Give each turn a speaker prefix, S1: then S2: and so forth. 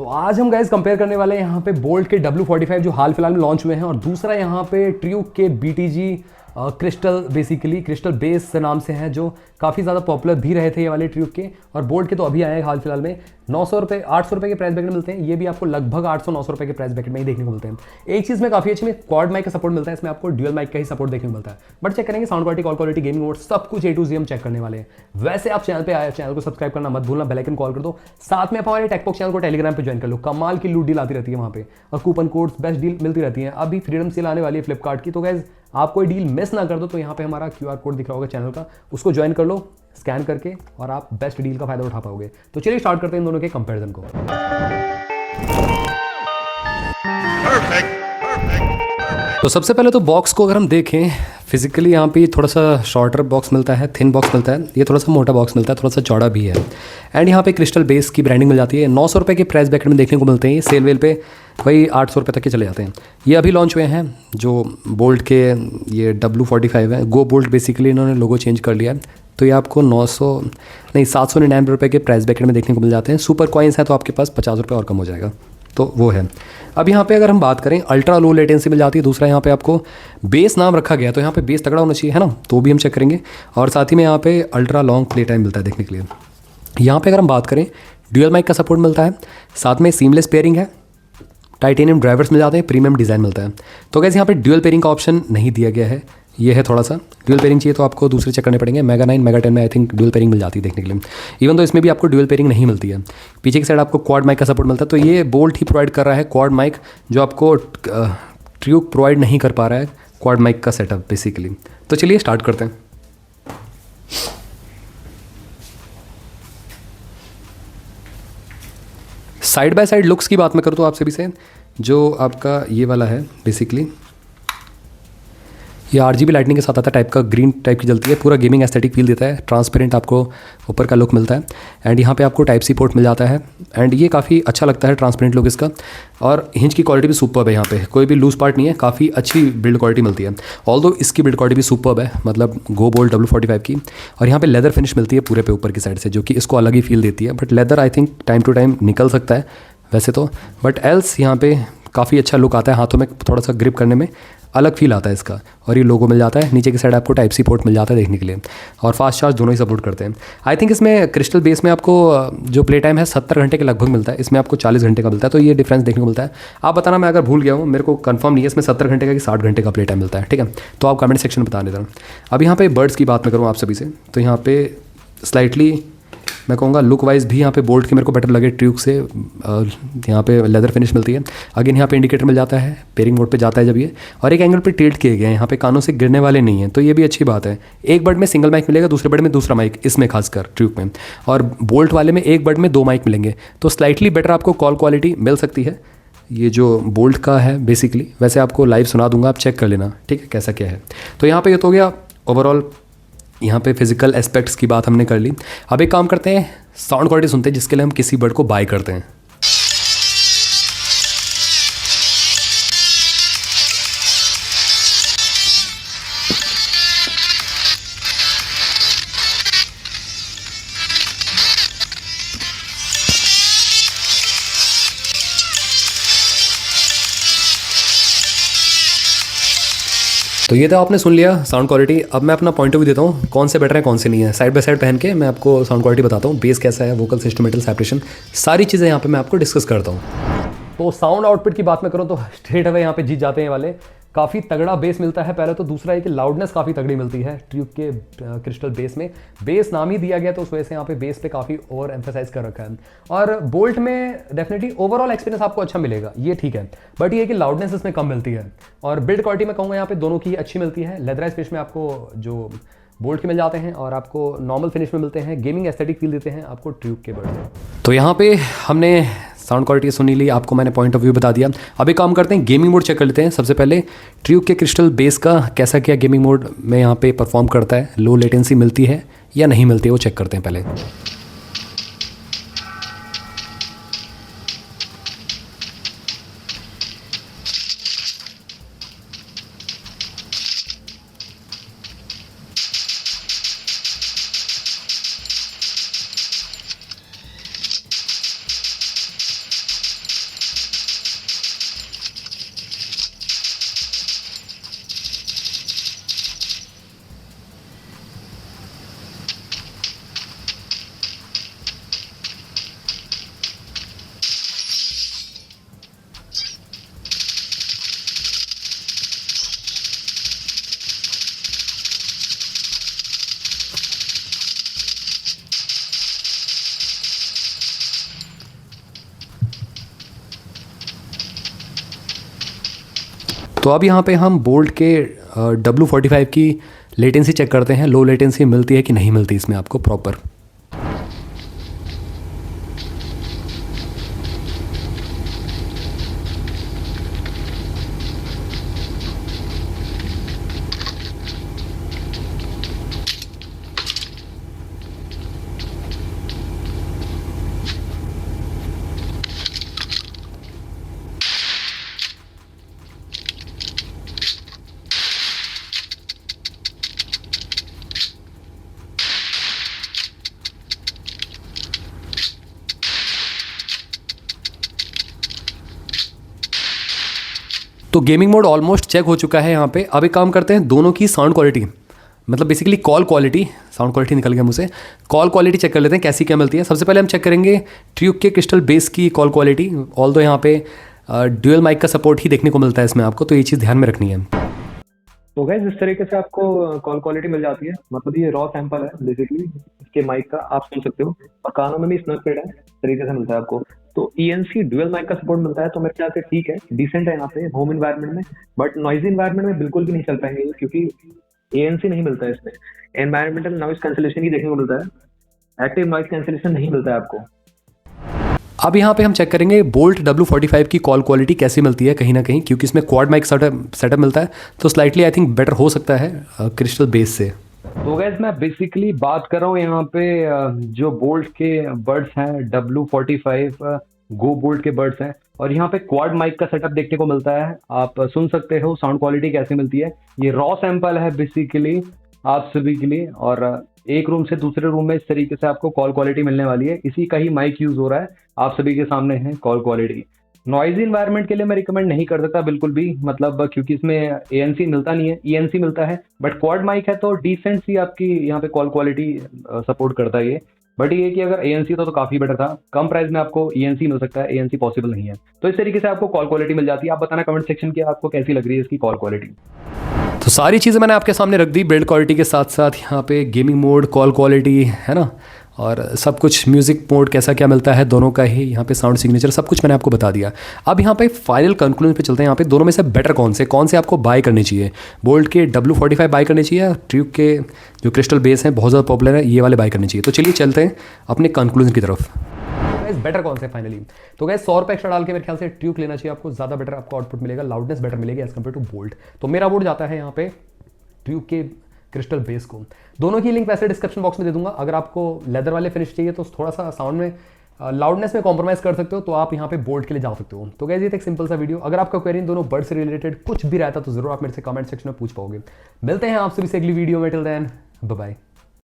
S1: तो आज हम गाइस कंपेयर करने वाले हैं यहाँ पे बोल्ट के W45 जो हाल फिलहाल में लॉन्च हुए हैं और दूसरा यहाँ पे ट्रियूक के BTG crystal, basically crystal base नाम से हैं, जो काफ़ी ज़्यादा पॉपुलर भी रहे थे ये वाले ट्रियूक के। और बोल्ट के तो अभी आए हैं हाल फिलहाल में 900 रुपये 800 रुपये के प्राइस ब्रैकेट में मिलते हैं। ये भी आपको लगभग 800-900 रुपये के प्राइस ब्रैकेट में ही देखने को मिलते हैं। एक चीज़ में काफ़ी अच्छी में क्वाड माइक का सपोर्ट मिलता है, इसमें आपको ड्यूअल माइक का ही सपोर्ट देखने को मिलता है। बट चेक करेंगे sound quality, call quality, gaming mode, सब कुछ A to Z हम चेक करने वाले हैं। वैसे आप चैनल पे आए, चैनल को सब्सक्राइब करना मत भूलना, बेल आइकन कॉल कर दो। साथ में आप हमारे टेकपॉक चैनल को टेलीग्राम पे ज्वाइन कर लो, कमाल की लूट डील आती रहती है वहाँ पे और कूपन कोड्स, बेस्ट डील मिलती रहती है। अभी फ्रीडम सेल आने वाली है फ्लिपकार्ट की, तो गाइज आप कोई डील मिस ना कर दो तो यहाँ पे हमारा QR कोड दिख रहा होगा चैनल का, उसको ज्वाइन कर लो स्कैन करके और आप बेस्ट डील का फायदा उठा पाओगे। तो चलिए स्टार्ट करते हैं इन दोनों के कंपैरिजन को। तो सबसे पहले तो बॉक्स को अगर हम देखें फिजिकली, यहाँ पे थोड़ा सा शॉर्टर बॉक्स मिलता है, थिन बॉक्स मिलता है, ये थोड़ा सा मोटा बॉक्स मिलता है, थोड़ा सा चौड़ा भी है। एंड यहाँ पे क्रिस्टल बेस की ब्रांडिंग मिल जाती है। 900 रुपये के प्राइस ब्रैकेट में देखने को मिलते हैं। ये सेल वेल पे वही 800 रुपये तक के चले जाते हैं। ये अभी लॉन्च हुए हैं जो बोल्ट के, ये W45 है। गो बोल्ट बेसिकली इन्होंने लोगो चेंज कर लिया है, तो ये आपको 799 रुपये के प्राइस ब्रैकेट में देखने को मिल जाते हैं। सुपर कॉइन्स है तो आपके पास 50 रुपये और कम हो जाएगा, तो वो है। अब यहाँ पे अगर हम बात करें, अल्ट्रा लो लेटेंसी मिल जाती है। दूसरा यहाँ पे आपको बेस नाम रखा गया, तो यहाँ पे बेस तगड़ा होना चाहिए, है ना, तो भी हम चेक करेंगे। और साथ ही में यहाँ पे अल्ट्रा लॉन्ग प्ले टाइम मिलता है देखने के लिए। यहाँ पे अगर हम बात करें, ड्यूअल माइक का सपोर्ट मिलता है, साथ में सीमलेस पेयरिंग है, टाइटेनियम ड्राइवर्स मिल जाते हैं, प्रीमियम डिज़ाइन मिलता है। तो गाइस यहाँ पे ड्यूअल पेयरिंग का ऑप्शन नहीं दिया गया है, ये है थोड़ा सा। ड्यूअल पेयरिंग चाहिए तो आपको दूसरे चेक करने पड़ेंगे। मेगा 9, मेगा 10 में आई थिंक ड्यूअल पेयरिंग मिल जाती है देखने के लिए। इवन तो इसमें भी आपको ड्यूअल पेयरिंग नहीं मिलती है। पीछे की साइड आपको क्वाड माइक का सपोर्ट मिलता है, तो ये बोल्ट ही प्रोवाइड कर रहा है क्वाड माइक, जो आपको ट्रियूक प्रोवाइड नहीं कर पा रहा है क्वाड माइक का सेटअप बेसिकली। तो चलिए स्टार्ट करते हैं। साइड बाय साइड लुक्स की बात मैं करूँ तो आप सभी से, जो आपका ये वाला है बेसिकली, ये RGB लाइटनिंग के साथ आता है, टाइप का ग्रीन टाइप की जलती है, पूरा गेमिंग एस्थेटिक फील देता है, ट्रांसपेरेंट आपको ऊपर का लुक मिलता है। एंड यहाँ पे आपको टाइप सी पोर्ट मिल जाता है एंड ये काफ़ी अच्छा लगता है ट्रांसपेरेंट लुक इसका। और हिंज की क्वालिटी भी सुपर्ब है, यहाँ पे कोई भी लूज पार्ट नहीं है, काफ़ी अच्छी बिल्ड क्वालिटी मिलती है। ऑल्दो इसकी बिल्ड क्वालिटी भी सुपर्ब है, मतलब गो बोल्ट W45 की। और यहाँ पे लेदर फिनिश मिलती है पूरे पे ऊपर की साइड से, जो कि इसको अलग ही फील देती है। But leather I think time to time निकल सकता है वैसे तो, बट एल्स यहाँ पे काफ़ी अच्छा लुक आता है, हाथों में थोड़ा सा ग्रिप करने में अलग फील आता है इसका। और ये लोगो मिल जाता है, नीचे की साइड आपको टाइप सी पोर्ट मिल जाता है देखने के लिए, और फास्ट चार्ज दोनों ही सपोर्ट करते हैं। आई थिंक इसमें क्रिस्टल बेस में आपको जो प्ले टाइम है 70 घंटे के लगभग मिलता है, इसमें आपको 40 घंटे का मिलता है, तो ये डिफरेंस देखने को मिलता है। आप बताना, मैं अगर भूल गया हूँ, मेरे को कंफर्म नहीं है इसमें 70 घंटे का कि 60 घंटे का प्ले टाइम मिलता है, ठीक है, तो आप कमेंट सेक्शन में बता देना। अब यहाँ पे बर्ड्स की बात मैं करूँ आप सभी से, तो यहाँ पे स्लाइटली मैं कहूँगा लुक वाइज भी यहाँ पे बोल्ट के मेरे को बेटर लगे ट्रियूक से। यहाँ पे लेदर फिनिश मिलती है। अगेन यहाँ पे इंडिकेटर मिल जाता है, पेयरिंग मोड पे जाता है जब ये, और एक एंगल पे टिल्ट किए गए हैं, यहाँ पे कानों से गिरने वाले नहीं हैं, तो ये भी अच्छी बात है। एक बर्ड में सिंगल माइक मिलेगा, दूसरे बर्ड में दूसरा माइक, इसमें खासकर ट्रियूक में, और बोल्ट वाले में एक बर्ड में 2 माइक मिलेंगे, तो स्लाइटली बेटर आपको कॉल क्वालिटी मिल सकती है। ये जो बोल्ट का है बेसिकली, वैसे आपको लाइव सुना दूंगा, आप चेक कर लेना, ठीक है, कैसा क्या है। तो यहाँ पे ये तो हो गया ओवरऑल, यहाँ पे फिजिकल एस्पेक्ट्स की बात हमने कर ली। अब एक काम करते हैं, साउंड क्वालिटी सुनते हैं, जिसके लिए हम किसी बर्ड को बाय करते हैं। तो ये तो आपने सुन लिया साउंड क्वालिटी। अब मैं अपना पॉइंट ऑफ व्यू देता हूँ, कौन से बेटर है कौन से नहीं है। साइड बाय साइड पहन के मैं आपको साउंड क्वालिटी बताता हूँ, बेस कैसा है, वोकल सिस्टम, मेटल सेपरेशन, सारी चीज़ें यहाँ पे मैं आपको डिस्कस करता हूँ। तो साउंड आउटपुट की बात मैं करूँ तो स्ट्रेट अवे यहाँ पे जीत जाते हैं वाले, काफ़ी तगड़ा बेस मिलता है पहले तो। दूसरा है कि लाउडनेस काफ़ी तगड़ी मिलती है ट्रियूक के क्रिस्टल बेस में। बेस नाम ही दिया गया तो उस वजह से यहाँ पे बेस पे काफ़ी ओवर एम्फेसाइज कर रखा है। और बोल्ट में डेफिनेटली ओवरऑल एक्सपीरियंस आपको अच्छा मिलेगा, ये ठीक है, बट ये कि लाउडनेस इसमें कम मिलती है। और बिल्ड क्वालिटी में कहूँगा यहाँ पे दोनों की अच्छी मिलती है। लेदराइज फिनिश में आपको जो बोल्ट के मिल जाते हैं और आपको नॉर्मल फिनिश में मिलते हैं, गेमिंग एस्थेटिक फील देते हैं आपको ट्रियूक के बर्ड। तो यहाँ पे हमने साउंड क्वालिटी सुनी ली, आपको मैंने पॉइंट ऑफ व्यू बता दिया। अभी काम करते हैं, गेमिंग मोड चेक कर लेते हैं। सबसे पहले ट्रियूक के क्रिस्टल बेस का कैसा क्या गेमिंग मोड में यहाँ पे परफॉर्म करता है, लो लेटेंसी मिलती है या नहीं मिलती है, वो चेक करते हैं पहले। तो अब यहाँ पे हम बोल्ट के W45 की लेटेंसी चेक करते हैं, लो लेटेंसी मिलती है कि नहीं मिलती इसमें आपको प्रॉपर। तो गेमिंग मोड ऑलमोस्ट चेक हो चुका है यहाँ पे। अब एक काम करते हैं, दोनों की साउंड क्वालिटी, मतलब basically call quality, sound quality निकल गया मुझे से, कॉल क्वालिटी चेक कर लेते हैं कैसी क्या मिलती है। सबसे पहले हम चेक करेंगे ट्यूक के क्रिस्टल बेस की कॉल क्वालिटी। ऑल दो यहाँ पे ड्यूअल माइक का सपोर्ट ही देखने को मिलता है इसमें आपको, तो ये चीज़ ध्यान में रखनी है।
S2: तो गाइस इस तरीके से आपको कॉल क्वालिटी मिल जाती है। मतलब ये रॉ सैंपल है बेसिकली इसके माइक का, आप सुन सकते हो, और कानों में भी स्नग पेड है, इस तरीके से मिलता है आपको। तो ENC ड्यूअल माइक का सपोर्ट मिलता है, तो मेरे ख्याल से ठीक है, डिसेंट है यहाँ पे होम इन्वायरमेंट में। बट नॉइजी इन्वायरमेंट में बिल्कुल भी नहीं चल पाएंगे ये, क्योंकि ANC नहीं मिलता है इसमें। एनवायरमेंटल नॉइज कैंसिलेशन ही देखने को मिलता है, एक्टिव नॉइज कैंसिलेशन नहीं मिलता है आपको।
S1: अब यहाँ पे हम चेक करेंगे बोल्ट W45 की कॉल क्वालिटी कैसी मिलती है कहीं ना कहीं, क्योंकि इसमें क्वाड माइक सेटअप मिलता है, तो स्लाइटली आई थिंक बेटर हो सकता है क्रिस्टल बेस से।
S2: तो गैस मैं बेसिकली बात कर रहा हूँ यहाँ पे जो बोल्ट के बर्ड्स हैं, W45 गो बोल्ट के बर्ड्स हैं, और यहाँ पे क्वाड माइक का सेटअप देखने को मिलता है। आप सुन सकते हो साउंड क्वालिटी कैसे मिलती है। ये रॉ सैंपल है बेसिकली आप सभी के लिए, और एक रूम से दूसरे रूम में इस तरीके से आपको कॉल क्वालिटी मिलने वाली है। इसी का ही माइक यूज हो रहा है, आप सभी के सामने है कॉल क्वालिटी। नॉइजी इन्वायरमेंट के लिए मैं रिकमेंड नहीं कर सकता बिल्कुल भी, मतलब क्योंकि इसमें ANC मिलता नहीं है, ENC मिलता है। बट क्वाड माइक है तो डिसेंट सी आपकी यहाँ पे कॉल क्वालिटी सपोर्ट करता है ये। बट ये कि अगर ANC होता तो काफी बेटर था। कम प्राइस में आपको ENC मिल सकता है, ANC पॉसिबल नहीं है। तो इस तरीके से आपको कॉल क्वालिटी मिल जाती है। आप बताना कमेंट सेक्शन की आपको कैसी लग रही है इसकी कॉल क्वालिटी।
S1: तो सारी चीज़ें मैंने आपके सामने रख दी बिल्ड क्वालिटी के साथ साथ, यहाँ पे गेमिंग मोड, कॉल क्वालिटी, है ना, और सब कुछ, म्यूज़िक मोड कैसा क्या मिलता है दोनों का ही, यहाँ पे साउंड सिग्नेचर, सब कुछ मैंने आपको बता दिया। अब यहाँ पे फाइनल कंक्लूजन पे चलते हैं। यहाँ पे दोनों में से बेटर कौन से आपको बाय करनी चाहिए? बोल्ट के W45 बाय करनी चाहिए या ट्यूक के जो क्रिस्टल बेस हैं बहुत ज़्यादा पॉपुलर है, ये वाले बाय करनी चाहिए? तो चलिए चलते हैं अपने कंक्लूजन की तरफ। बेटर कौन से फाइनली? तो गैस 100 रुपये एक्स्ट्रा डाल के मेरे ख्याल से ट्यूक लेना चाहिए आपको, ज़्यादा बेटर आपको आउटपुट मिलेगा, लाउडनेस बेटर मिलेगी एज कम्पेयर टू बोल्ट। तो मेरा वोट जाता है यहाँ पे ट्यूक के क्रिस्टल बेस को। दोनों की लिंक वैसे डिस्क्रिप्शन बॉक्स में दे दूंगा। अगर आपको लेदर वाले फिनिश चाहिए तो थोड़ा सा साउंड में, लाउडनेस में कॉम्प्रोमाइज़ कर सकते हो, तो आप यहाँ पे बोल्ट के लिए जा सकते हो। तो गैस ये था एक सिंपल सा वीडियो। अगर आपका क्वेरी इन दोनों बर्ड से रिलेटेड कुछ भी रहता तो जरूर आप मेरे से कमेंट सेक्शन में पूछ पाओगे। मिलते हैं आपसे भी अगली वीडियो में। Till then bye bye.